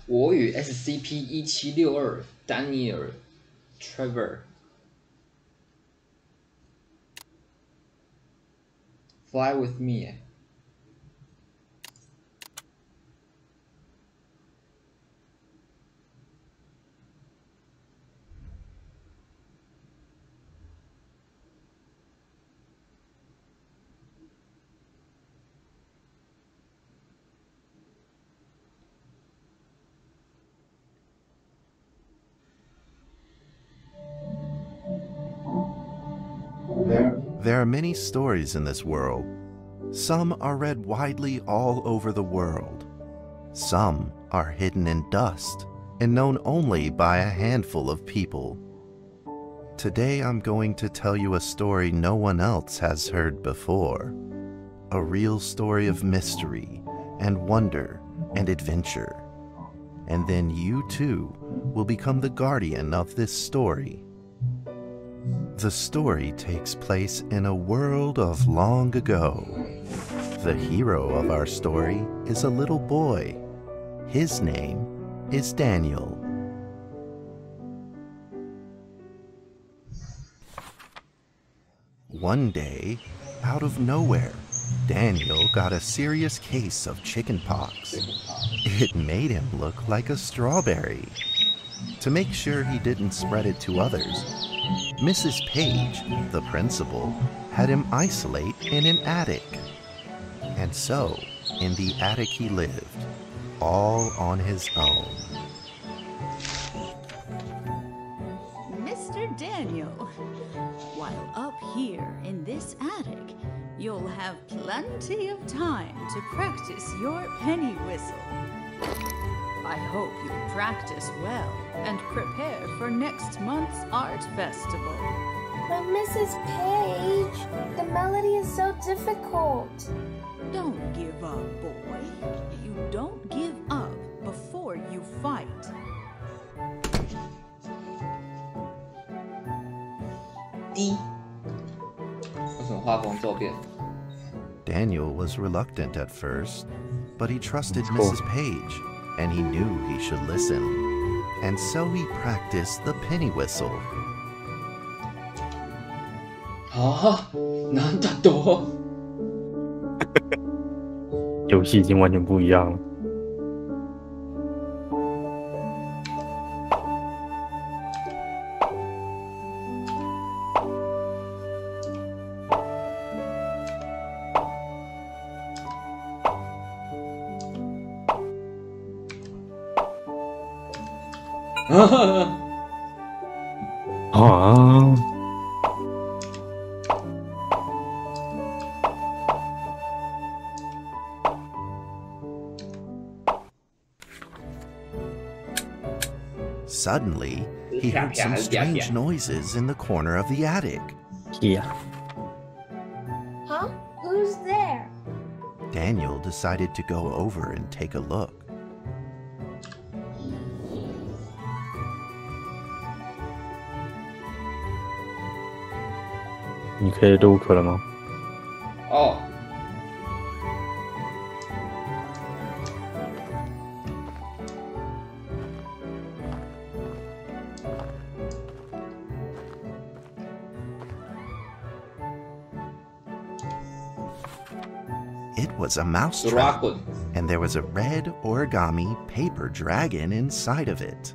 我与 SCP-1762 Daniel Trevor Fly with me. There are many stories in this world. Some are read widely all over the world. Some are hidden in dust and known only by a handful of people. Today I'm going to tell you a story no one else has heard before. A real story of mystery and wonder and adventure. And then you too will become the guardian of this story. The story takes place in a world of long ago. The hero of our story is a little boy. His name is Daniel. One day, out of nowhere, Daniel got a serious case of chickenpox. It made him look like a strawberry. To make sure he didn't spread it to others, Mrs. Page, the principal, had him isolate in an attic. And so, in the attic he lived, all on his own. Mr. Daniel, while up here in this attic, you'll have plenty of time to practice your penny whistle. I hope you practice well and prepare for next month's art festival. But Mrs. Page, the melody is so difficult. Don't give up, boy. You don't give up before you fight. D 为什么画风骤变 Daniel was reluctant at first, but he trusted Mrs. Page, and he knew he should listen. And so he practiced the penny whistle. 啊，なんだと？游戏已经完全不一样了。啊！ Suddenly, he heard some strange noises in the corner of the attic. Yeah. Huh? Who's there? Daniel decided to go over and take a look. 你可以录可了吗？哦。It was a mousetrap, and there was a red origami paper dragon inside of it.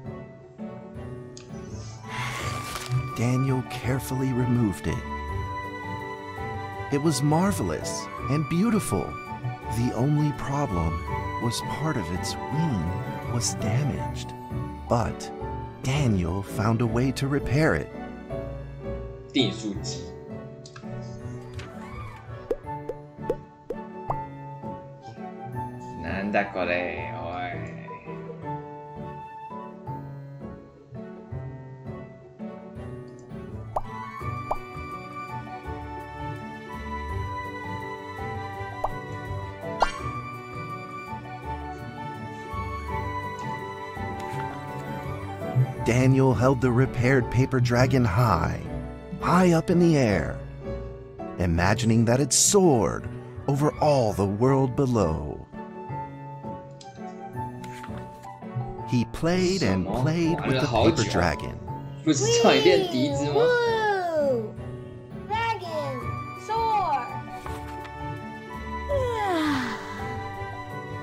Daniel carefully removed it. It was marvelous and beautiful. The only problem was part of its wing was damaged. But Daniel found a way to repair it. 订书机。なんだこれ、おい。Daniel held the repaired paper dragon high up in the air, imagining that it soared over all the world below. He played and played with the paper dragon. 不是叫你练笛子吗？ Woo! Dragon! Soar!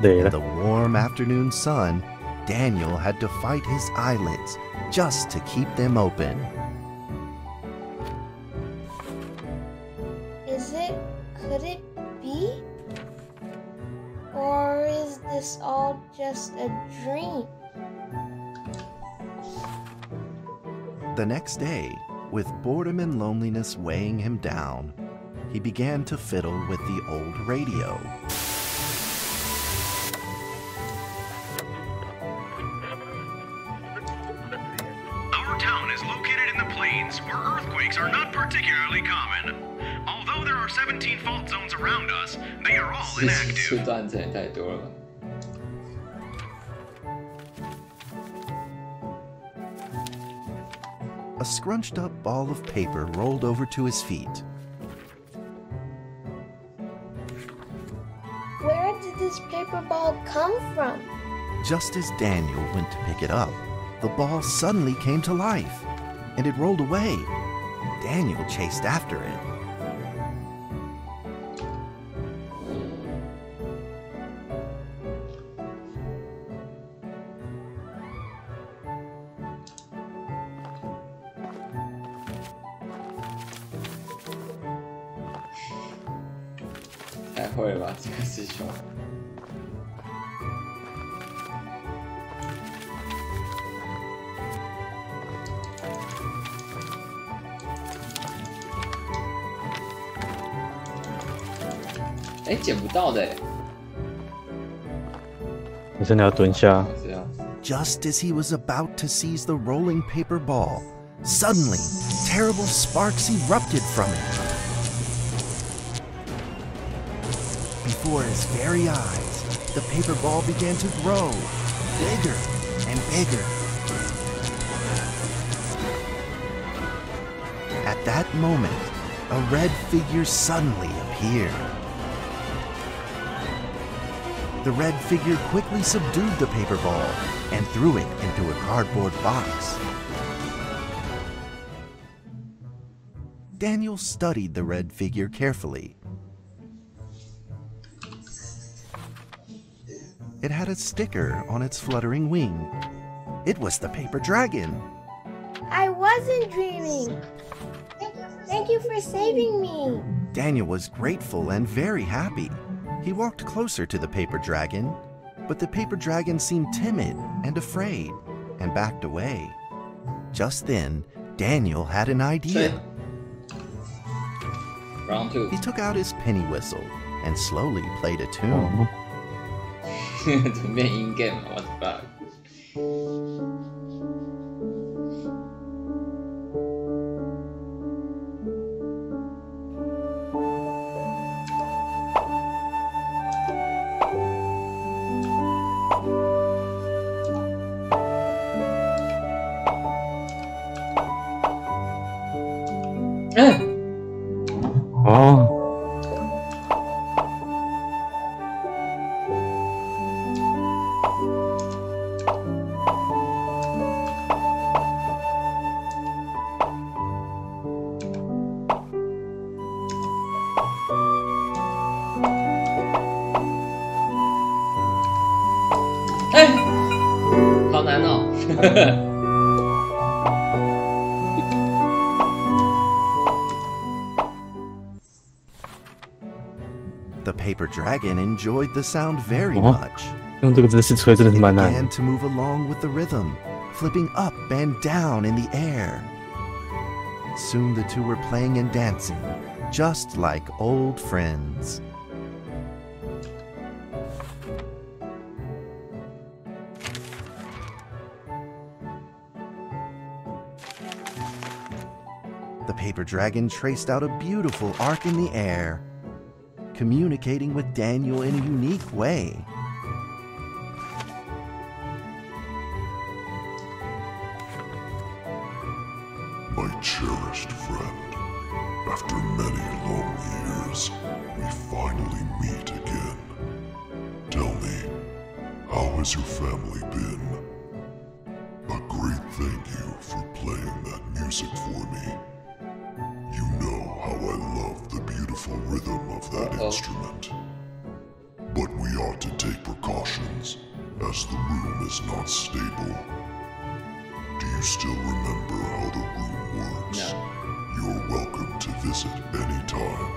累 In 了 the warm afternoon sun, Daniel had to fight his eyelids just to keep them open. Could it be? Or is this all just a dream? The next day, with boredom and loneliness weighing him down, he began to fiddle with the old radio. Our town is located in the plains where earthquakes are not particularly common. Although there are 17 fault zones around us, they are all 是 inactive. 段子也太多了吧。 A scrunched up ball of paper rolled over to his feet. Where did this paper ball come from? Just as Daniel went to pick it up, the ball suddenly came to life, and it rolled away. Daniel chased after it. "太会了吧，这个师兄！哎，捡不到的哎，你真的要蹲下。这样 Just as he was about to seize the rolling paper ball, suddenly, terrible sparks erupted from it. Before his very eyes, the paper ball began to grow, bigger and bigger. At that moment, a red figure suddenly appeared. The red figure quickly subdued the paper ball and threw it into a cardboard box. Daniel studied the red figure carefully. It had a sticker on its fluttering wing. It was the paper dragon. I wasn't dreaming. Thank you for saving me. Daniel was grateful and very happy. He walked closer to the paper dragon, but the paper dragon seemed timid and afraid and backed away. Just then, Daniel had an idea. Round 2 He took out his penny whistle and slowly played a tune. 怎么变 in game 了？我的妈！哦， 哎，好难哦！ The paper dragon enjoyed the sound very much. 用这个姿势吹真的是蛮难的。 Began to move along with the rhythm, flipping up and down in the air. Soon the two were playing and dancing, just like old friends. The paper dragon traced out a beautiful arc in the air, communicating with Daniel in a unique way. My cherished friend, after many long years, we finally meet again. Tell me, how has your family been? music for me. You know how I love the beautiful rhythm of that instrument. But we ought to take precautions, as the room is not stable. Do you still remember how the room works? No. You're welcome to visit anytime.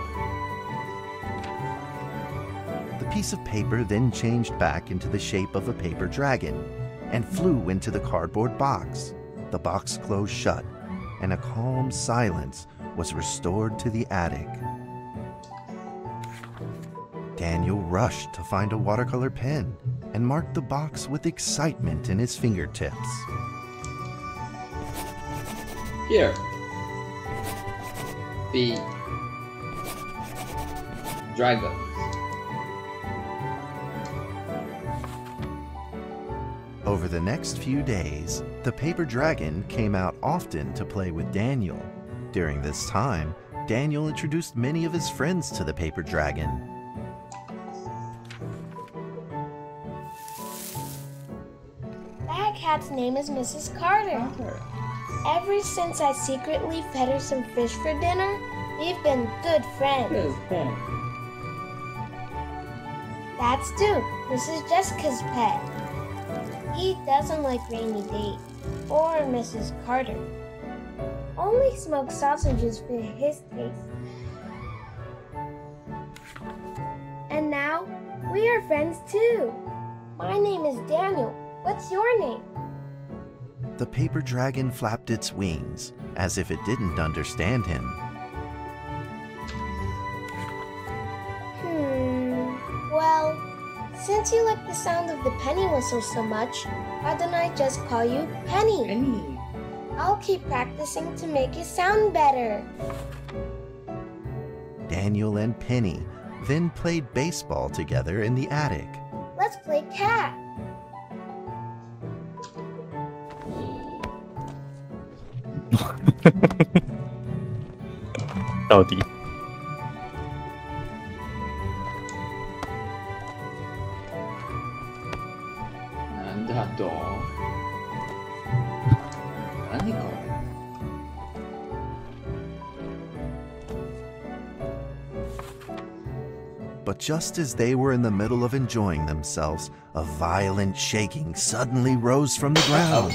The piece of paper then changed back into the shape of a paper dragon and flew into the cardboard box. The box closed shut, and a calm silence was restored to the attic. Daniel rushed to find a watercolor pen and marked the box with excitement in his fingertips. Here. The dragons. Over the next few days, the paper dragon came out often to play with Daniel. During this time, Daniel introduced many of his friends to the paper dragon. That cat's name is Mrs. Carter. Ever since I secretly fed her some fish for dinner, we've been good friends. That's Duke, Mrs. Jessica's pet. He doesn't like rainy days or Mrs. Carter. Only smoked sausages for his taste. And now, we are friends too. My name is Daniel. What's your name? The paper dragon flapped its wings, as if it didn't understand him. Well, since you like the sound of the penny whistle so much, why don't I just call you Penny? Penny. I'll keep practicing to make it sound better. Daniel and Penny then played baseball together in the attic. Let's play cat.到底なんだと？何これ？ But just as they were in the middle of enjoying themselves, a violent shaking suddenly rose from the ground.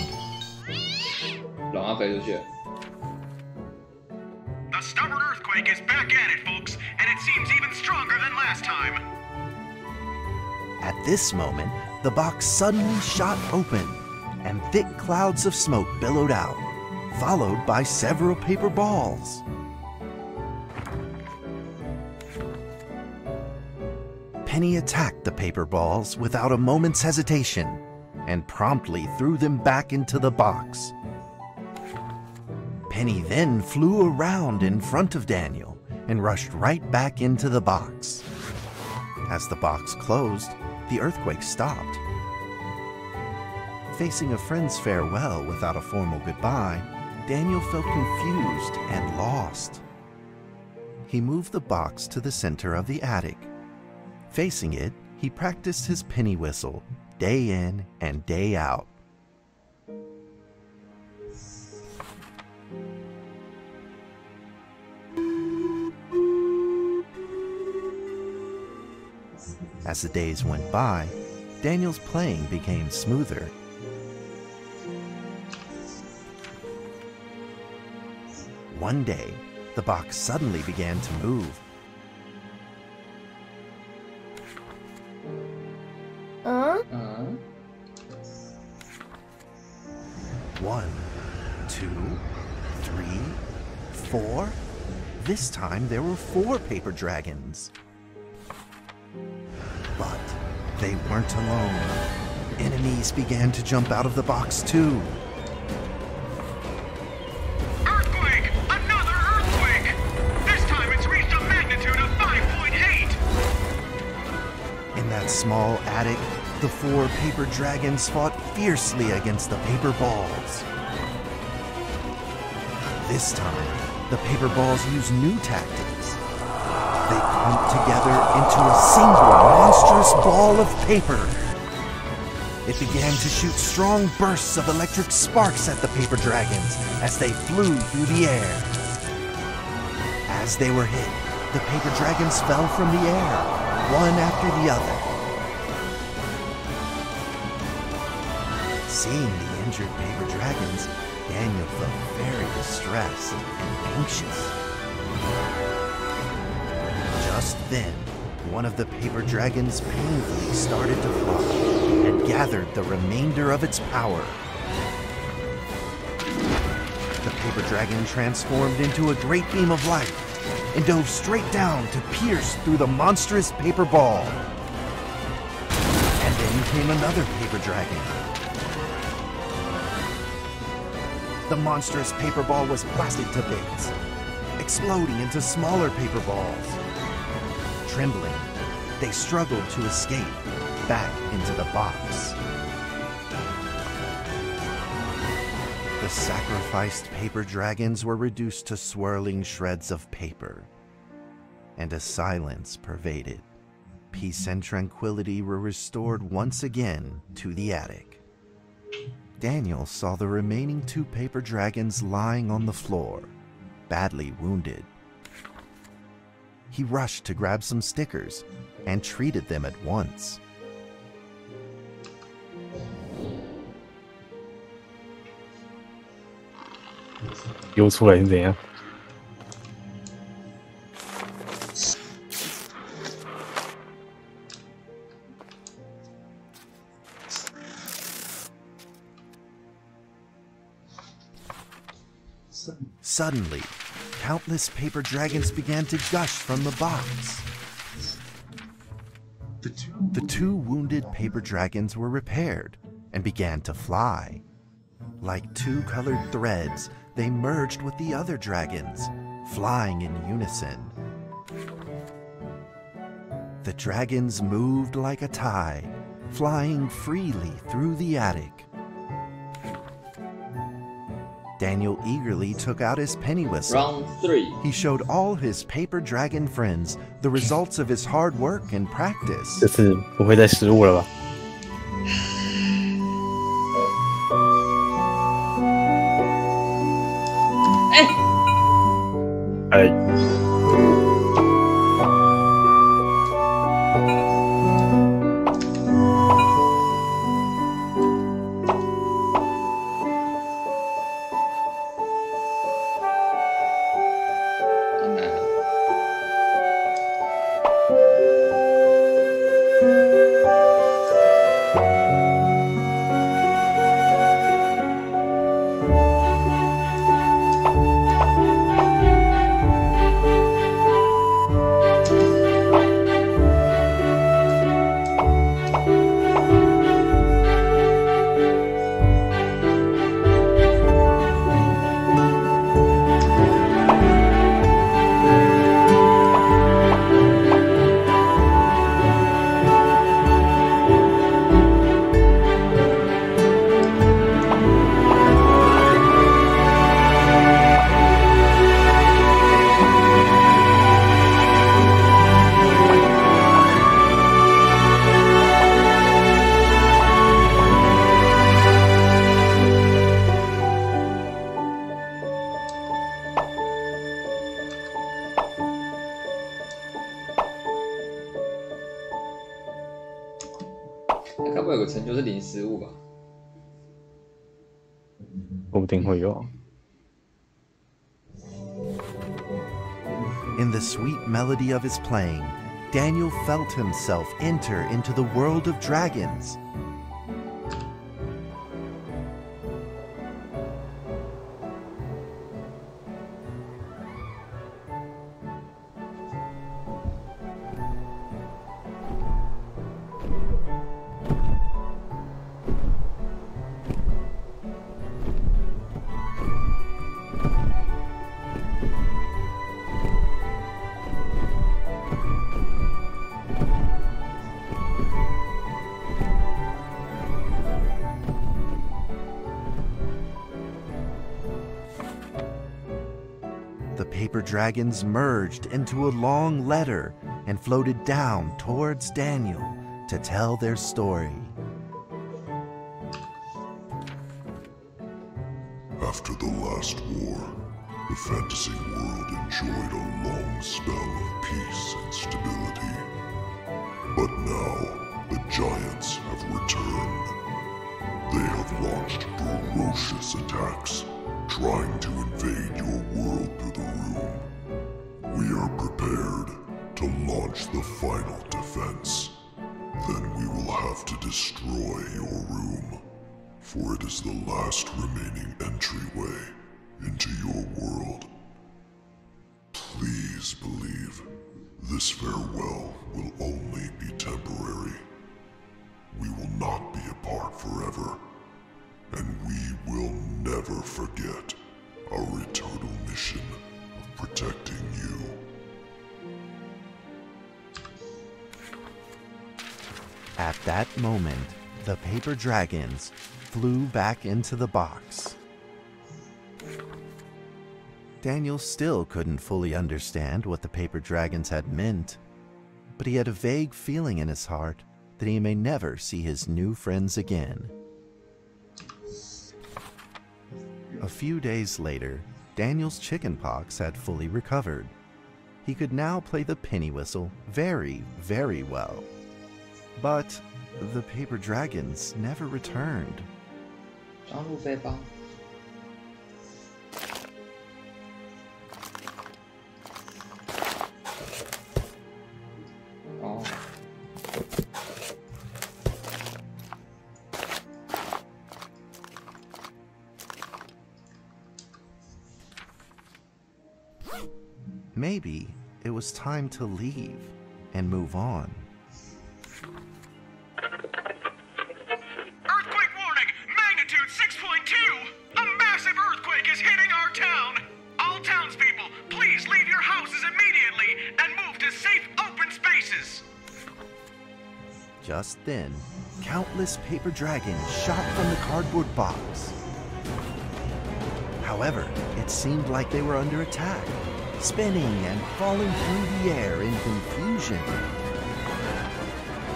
龙要飞出去了。 The stubborn earthquake is back at it, folks, and it seems even stronger than last time. At this moment, the box suddenly shot open, and thick clouds of smoke billowed out, followed by several paper balls. Penny attacked the paper balls without a moment's hesitation and promptly threw them back into the box. Penny then flew around in front of Daniel and rushed right back into the box. As the box closed, the earthquake stopped. Facing a friend's farewell without a formal goodbye, Daniel felt confused and lost. He moved the box to the center of the attic. Facing it, he practiced his penny whistle day in and day out. As the days went by, Daniel's playing became smoother. One day, the box suddenly began to move. Uh-huh. 1, 2, 3, 4. This time there were 4 paper dragons. But they weren't alone. Enemies began to jump out of the box too. Earthquake! Another earthquake! This time it's reached a magnitude of 5.8! In that small attic, the 4 paper dragons fought fiercely against the paper balls. This time, the paper balls used new tactics. They clumped together into a single monstrous ball of paper. It began to shoot strong bursts of electric sparks at the paper dragons as they flew through the air. As they were hit, the paper dragons fell from the air, one after the other. Seeing the injured paper dragons, Daniel felt very distressed and anxious. Just then, one of the paper dragons painfully started to fly and gathered the remainder of its power. The paper dragon transformed into a great beam of light and dove straight down to pierce through the monstrous paper ball. And then came another paper dragon. The monstrous paper ball was blasted to bits, exploding into smaller paper balls. Trembling, they struggled to escape back into the box. The sacrificed paper dragons were reduced to swirling shreds of paper, and a silence pervaded. Peace and tranquility were restored once again to the attic. Daniel saw the remaining 2 paper dragons lying on the floor, badly wounded. He rushed to grab some stickers and treated them at once.丢出来是怎样？ Suddenly, countless paper dragons began to gush from the box. The 2 wounded paper dragons were repaired and began to fly. Like 2 colored threads, they merged with the other dragons, flying in unison. The dragons moved like a tide, flying freely through the attic. Daniel eagerly took out his penny whistle. Round 3. He showed all his paper dragon friends the results of his hard work and practice. 这次不会再失误了吧？该不会有个成就是零失误吧？说不定会有。 In the sweet melody of his playing, Daniel felt himself enter into the world of dragons. The paper dragons merged into a long letter and floated down towards Daniel to tell their story. After the last war, the fantasy world enjoyed a long spell of peace and stability. But now, the giants have returned. They have launched ferocious attacks, trying to invade your world through the room. We are prepared to launch the final defense. Then we will have to destroy your room, for it is the last remaining entryway into your world. Please believe this farewell will only be temporary. We will not be apart forever, and we will never forget our eternal mission of protecting you. At that moment, the paper dragons flew back into the box. Daniel still couldn't fully understand what the paper dragons had meant, but he had a vague feeling in his heart that he may never see his new friends again. A few days later, Daniel's chickenpox had fully recovered. He could now play the penny whistle very, very well. But the paper dragons never returned. 装入背包。哦。Maybe it was time to leave and move on. Earthquake warning! Magnitude 6.2! A massive earthquake is hitting our town! All townspeople, please leave your houses immediately and move to safe open spaces! Just then, countless paper dragons shot from the cardboard box. However, it seemed like they were under attack, spinning and falling through the air in confusion.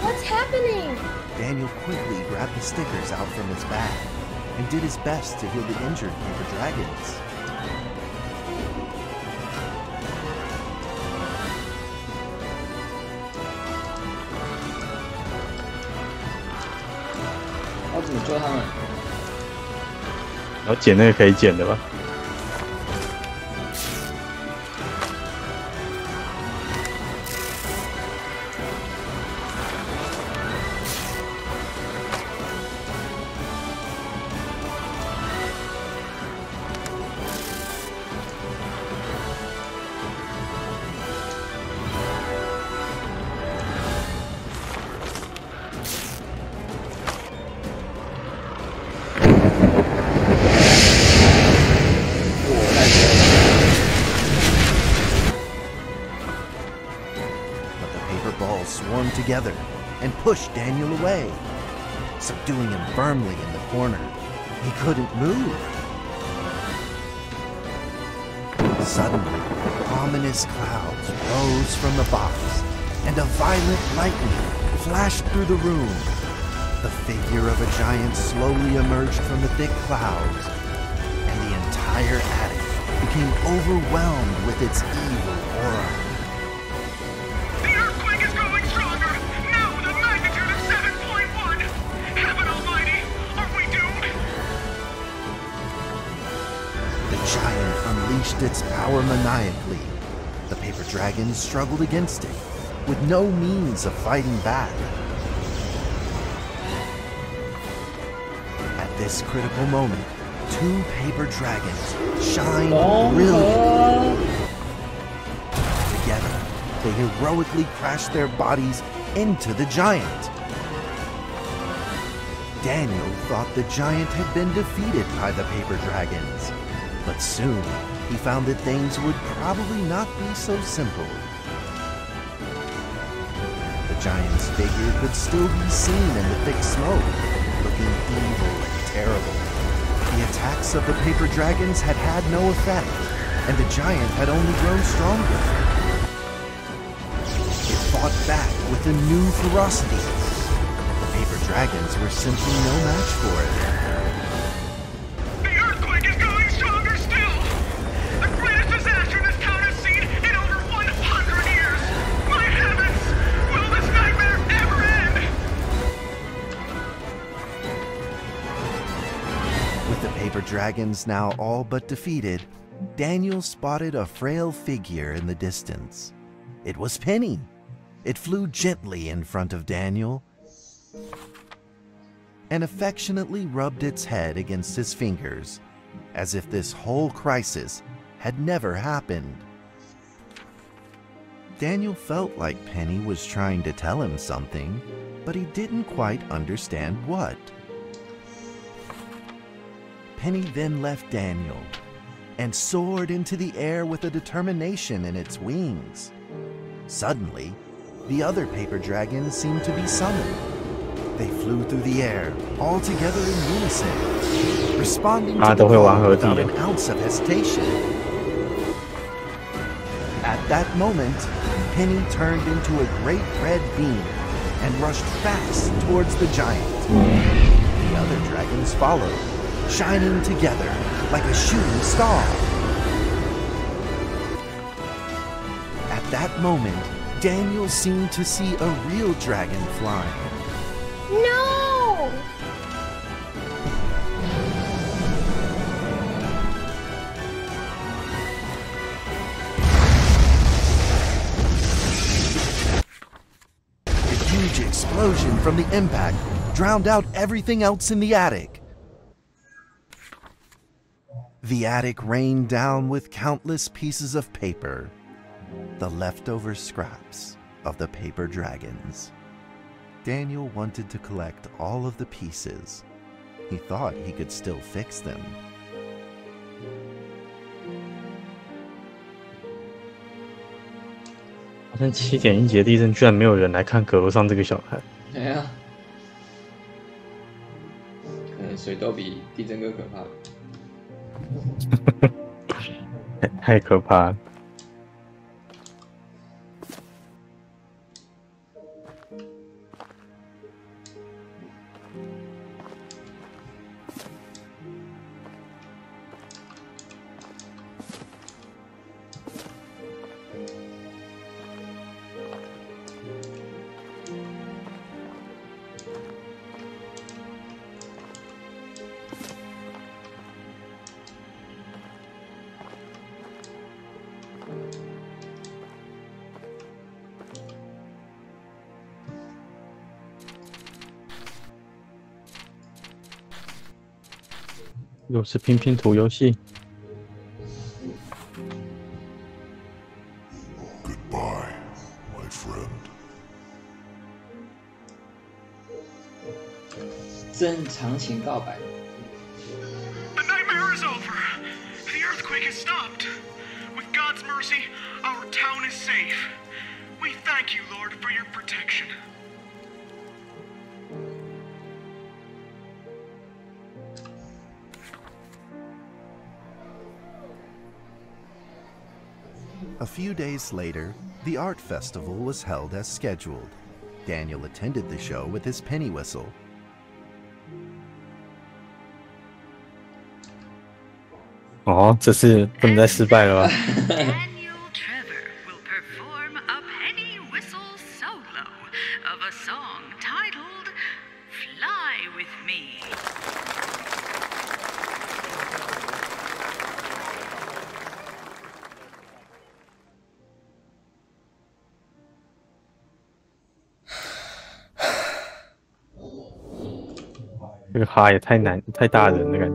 What's happening? Daniel quickly grabbed the stickers out from his bag and did his best to heal the injured paper dragons.要怎么救他们？然后捡那个可以捡的吧。Swarmed together and pushed Daniel away, subduing him firmly in the corner. He couldn't move. Suddenly, ominous clouds rose from the box, and a violent lightning flashed through the room. The figure of a giant slowly emerged from the thick clouds, and the entire attic became overwhelmed with its evil aura. Unleashed its power maniacally. The paper dragons struggled against it, with no means of fighting back. At this critical moment, two paper dragons shined brilliantly. Together, they heroically crashed their bodies into the giant. Daniel thought the giant had been defeated by the paper dragons. But soon, he found that things would probably not be so simple. The giant's figure could still be seen in the thick smoke, looking evil and terrible. The attacks of the paper dragons had had no effect, and the giant had only grown stronger. It fought back with a new ferocity. The paper dragons were simply no match for it. The earthquake is going dragons now all but defeated, Daniel spotted a frail figure in the distance. It was Penny. It flew gently in front of Daniel and affectionately rubbed its head against his fingers, as if this whole crisis had never happened. Daniel felt like Penny was trying to tell him something, but he didn't quite understand what. Penny then left Daniel and soared into the air with a determination in its wings. Suddenly, the other paper dragons seemed to be summoned. They flew through the air, all together in unison, responding to the call without an ounce of hesitation. At that moment, Penny turned into a great red beam and rushed fast towards the giant. The other dragons followed, shining together like a shooting star. At that moment, Daniel seemed to see a real dragon flying. No! A huge explosion from the impact drowned out everything else in the attic. The attic rained down with countless pieces of paper, the leftover scraps of the paper dragons. Daniel wanted to collect all of the pieces. He thought he could still fix them.好像7.1级的地震，居然没有人来看阁楼上这个小孩。对啊，可能水都比地震更可怕。太可怕了。又是拼拼图游戏。Goodbye, my friend. 真长情告白。The nightmare is over. The earthquake has stopped. With God's mercy, our town is safe. We thank you, Lord, for your protection. A few days later, the art festival was held as scheduled. Daniel attended the show with his penny whistle. Oh, 这次不能再失败了吧？ Daniel Trevor will perform a penny whistle solo of a song titled Fly With Me. "这个哈也太难太大人的感觉。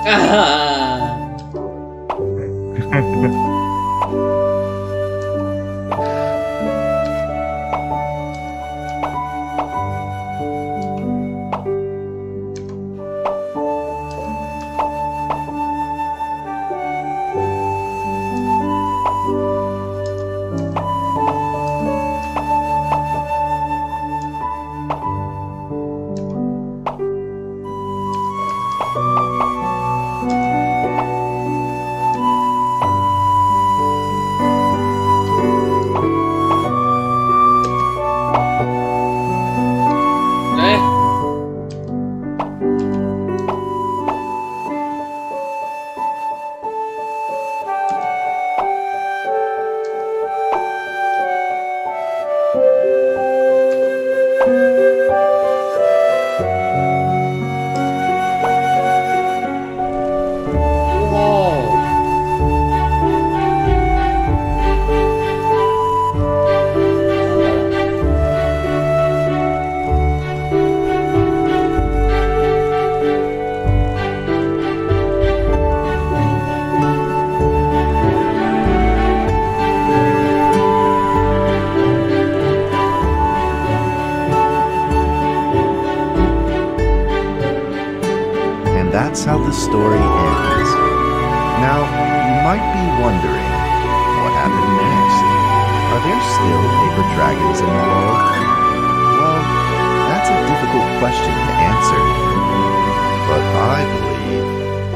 啊！ that's how the story ends. Now, you might be wondering, what happened next? Are there still paper dragons in the world? Well, that's a difficult question to answer. But I believe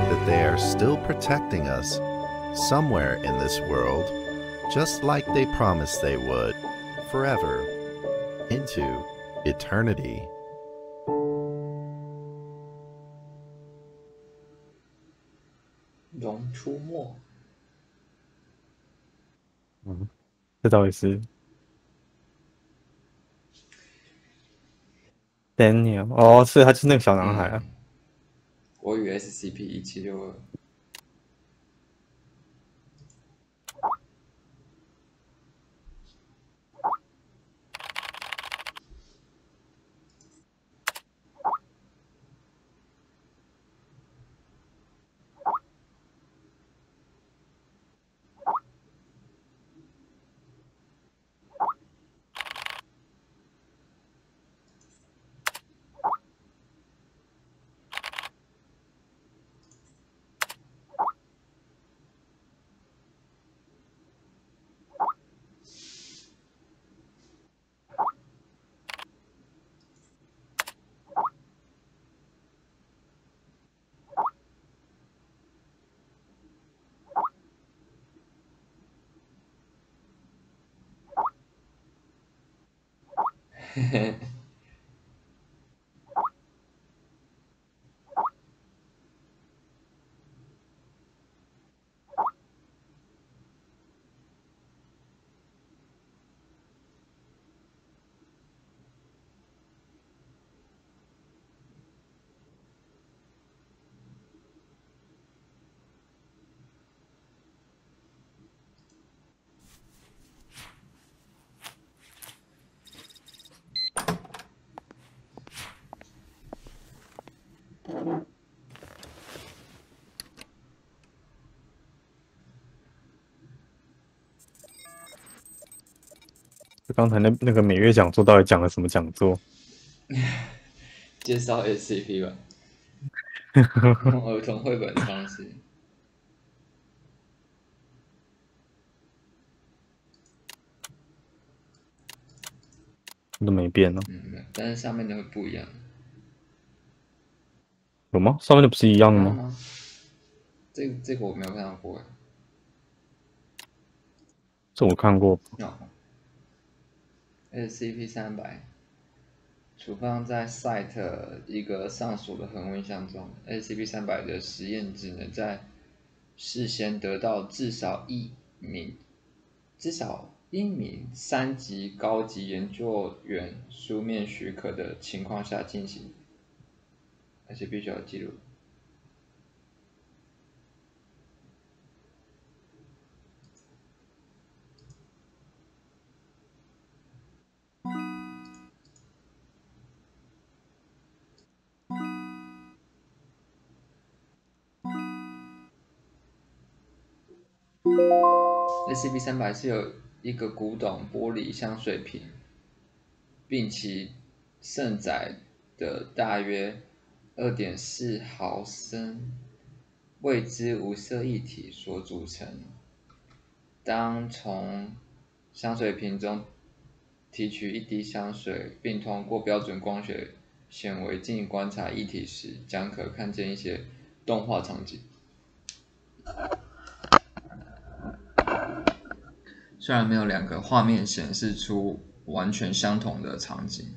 that they are still protecting us somewhere in this world, just like they promised they would, forever, into eternity. 龙出没，这到底是 Daniel？ 哦，是，他就是那个小男孩啊。我以为 SCP-1762。刚才那个每月讲座到底讲了什么讲座？介绍 SCP 吧，用儿童绘本的方式。都没变呢。没有，但是上面的会不一样。有吗？上面的不是一样的吗？吗？这个我没有看到过。这我看过。SCP-300处放在 Site 一个上锁的恒温箱中。SCP-300的实验只能在事先得到至少一名3级高级研究员书面许可的情况下进行，而且必须要记录。SCP-300是有一个古董玻璃香水瓶，并其盛载的大约 2.4 毫升未知无色液体所组成。当从香水瓶中提取一滴香水，并通过标准光学显微镜观察液体时，将可看见一些动画场景。虽然没有两个画面显示出完全相同的场景，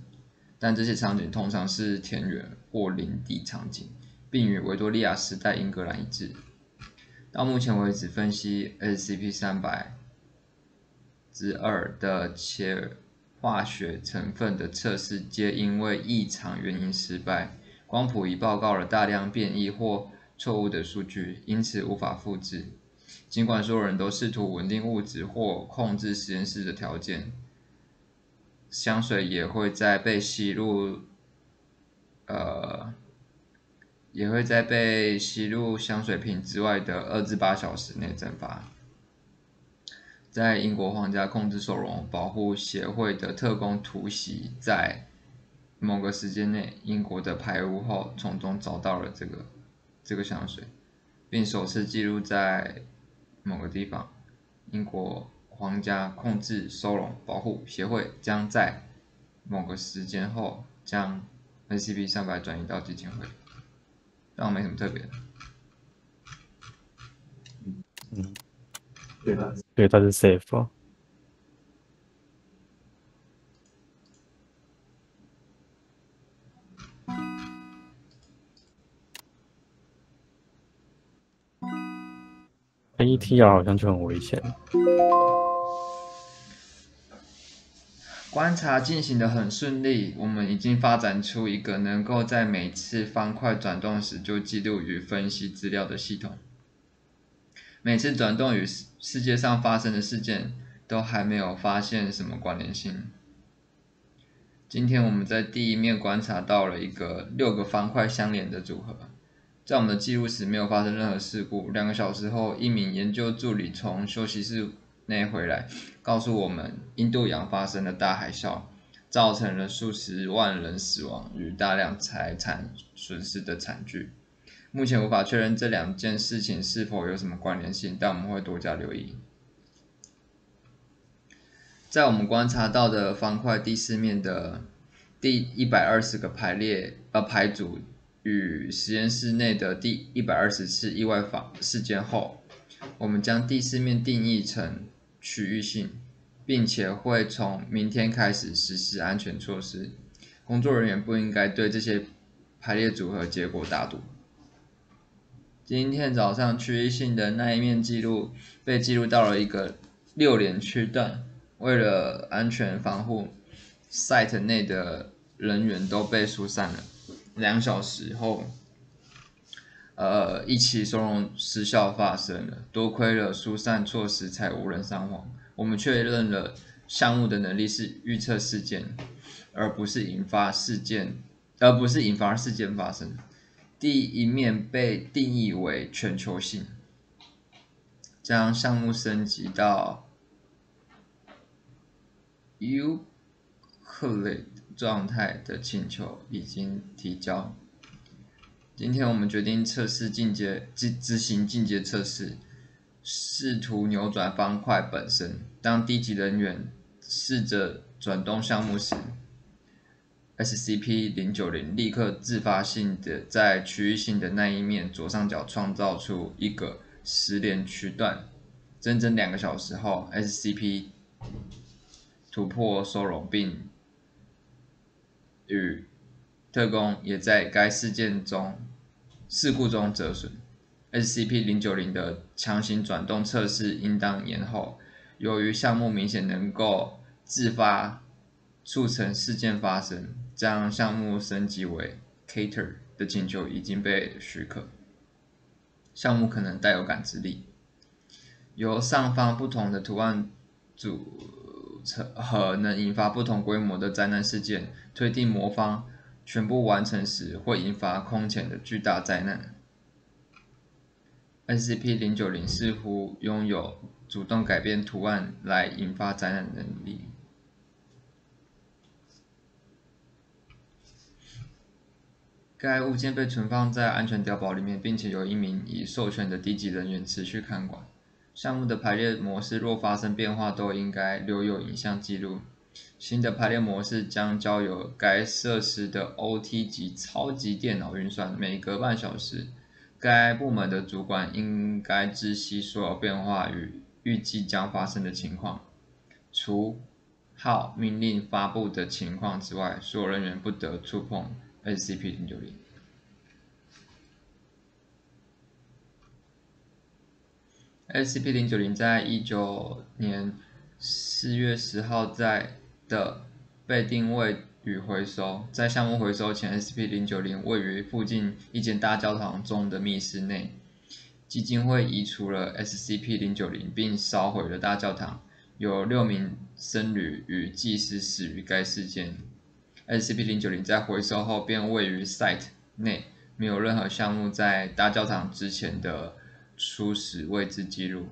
但这些场景通常是田园或林地场景，并与维多利亚时代英格兰一致。到目前为止，分析 SCP-300-2 的化学成分的测试皆因为异常原因失败。光谱仪报告了大量变异或错误的数据，因此无法复制。尽管所有人都试图稳定物质或控制实验室的条件，香水也会在被吸入香水瓶之外的2至8小时内蒸发。在英国皇家控制收容保护协会的特工突袭在某个时间内英国的排污后，从中找到了这个这个香水，并首次记录在某个地方。英国皇家控制收容保护协会将在某个时间后将 SCP-300 转移到基金会，但没什么特别的。对，它是 safe 哦。ATR 好像就很危险。观察进行得很顺利，我们已经发展出一个能够在每次方块转动时就记录与分析资料的系统。每次转动与世界上发生的事件都还没有发现什么关联性。今天我们在第一面观察到了一个6个方块相连的组合。在我们的记录时没有发生任何事故。2个小时后，一名研究助理从休息室内回来，告诉我们印度洋发生了大海啸，造成了数十万人死亡与大量财产损失的惨剧。目前无法确认这2件事情是否有什么关联性，但我们会多加留意。在我们观察到的方块第4面的第120个排组与实验室内的第120次意外事件后，我们将第4面定义成区域性，并且会从明天开始实施安全措施。工作人员不应该对这些排列组合结果大赌。今天早上区域性的那一面被记录到了一个6连区段，为了安全防护 ，site 内的人员都被疏散了。2小时后，一起收容失效发生了，多亏了疏散措施才无人伤亡。我们确认了项目的能力是预测事件，而不是引发事件发生。第一面被定义为全球性，将项目升级到 Euclid 状态的请求已经提交。今天我们决定执行进阶测试，试图扭转方块本身。当低级人员试着转动项目时， SCP-090 立刻自发性的在区域性的那一面左上角创造出一个10连区段。整整2个小时后， SCP 突破收容并与特工也在该事故中折损。SCP-090 的强行转动测试应当延后，由于项目明显能够自发促成事件发生，将项目升级为 Cater 的请求已经被许可。项目可能带有感知力，由上方不同的图案组合能引发不同规模的灾难事件，推定魔方全部完成时会引发空前的巨大灾难。SCP-090 似乎拥有主动改变图案来引发灾难的能力。该物件被存放在安全碉堡里面，并且由一名已授权的低级人员持续看管。项目的排列模式若发生变化，都应该留有影像记录。新的排列模式将交由该设施的 OT 级超级电脑运算，每隔半小时。该部门的主管应该知悉所有变化与预计将发生的情况。除号命令发布的情况之外，所有人员不得触碰 SCP-090。SCP-090 在19年4月10号被定位与回收。在项目回收前， SCP-090 位于附近一间大教堂中的密室内。基金会移除了 SCP-090 并烧毁了大教堂，有6名僧侣与祭司死于该事件。SCP-090 在回收后便位于 Site 内，没有任何项目在大教堂之前的初始位置记录。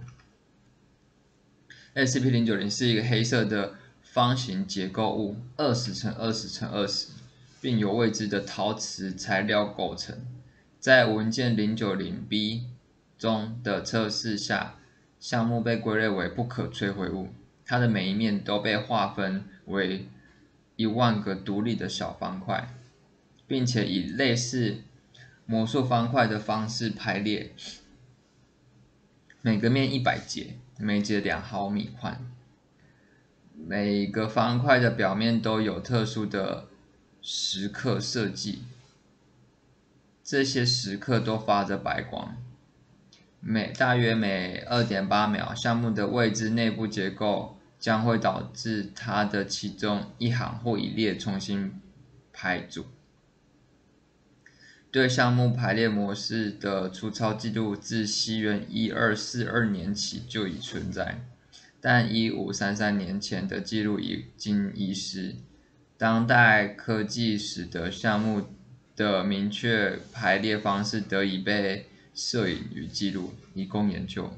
SCP-090 是一个黑色的方形结构物，20×20×20，并由未知的陶瓷材料构成。在文件 090B 中的测试下，项目被归类为不可摧毁物，它的每一面都被划分为10000个独立的小方块，并且以类似魔术方块的方式排列，每个面100节，每节2毫米宽。每个方块的表面都有特殊的时刻设计，这些时刻都发着白光。大约每 2.8 秒，项目的未知内部结构将会导致它的其中一行或一列重新排组。对项目排列模式的粗糙记录自西元1242年起就已存在，但1533年前的记录已经遗失。当代科技使得项目的明确排列方式得以被摄影与记录，以供研究。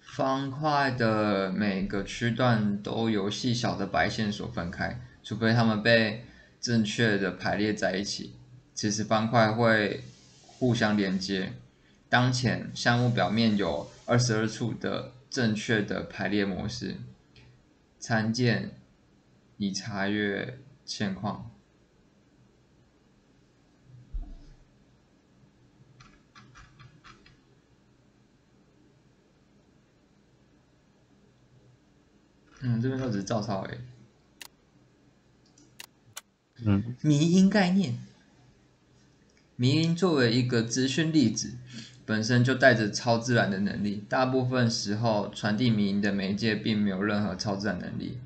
方块的每个区段都由细小的白线所分开，除非它们被正确的排列在一起，此时方块会互相连接。当前项目表面有22处的正确的排列模式，参见以查阅现况。这边都只是照抄而已。迷因概念，迷因作为一个资讯粒子，本身就带着超自然的能力。大部分时候，传递迷因的媒介并没有任何超自然能力，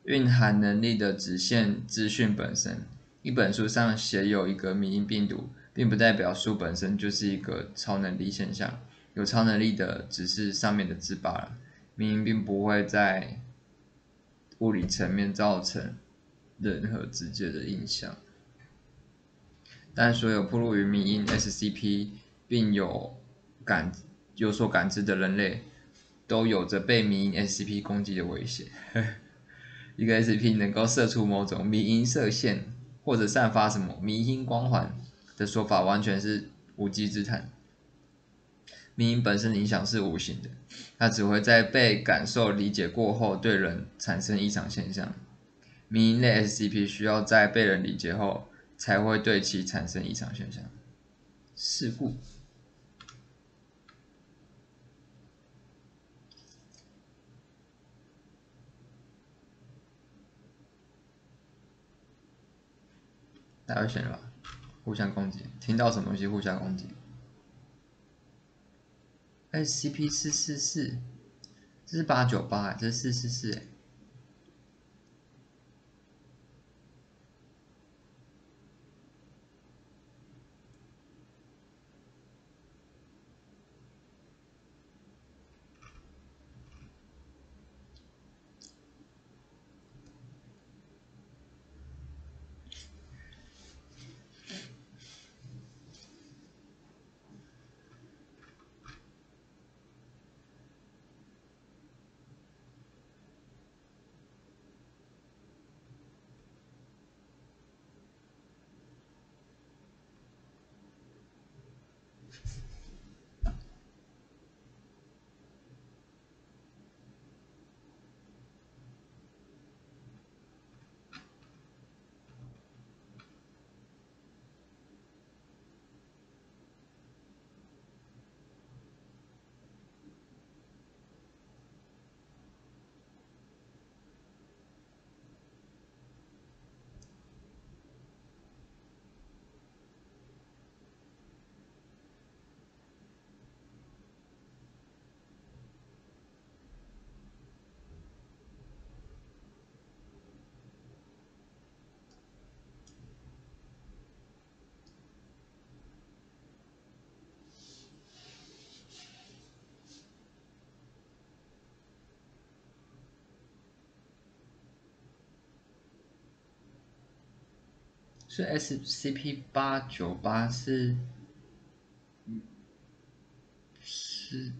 蕴含能力的只限资讯本身。一本书上写有一个迷因病毒，并不代表书本身就是一个超能力现象。有超能力的只是上面的字罢了。迷因并不会在物理层面造成任何直接的影响，但所有暴露于迷因 SCP 并有所感知的人类，都有着被迷因 SCP 攻击的危险。一个 SCP 能够射出某种迷因射线，或者散发什么迷因光环的说法，完全是无稽之谈。迷因本身的影响是无形的，它只会在被感受理解过后对人产生异常现象。迷因类 SCP 需要在被人理解后才会对其产生异常现象。事故大家会选了吧？互相攻击，听到什么东西互相攻击。SCP-444，这是898，这是444。所以 SCP-898是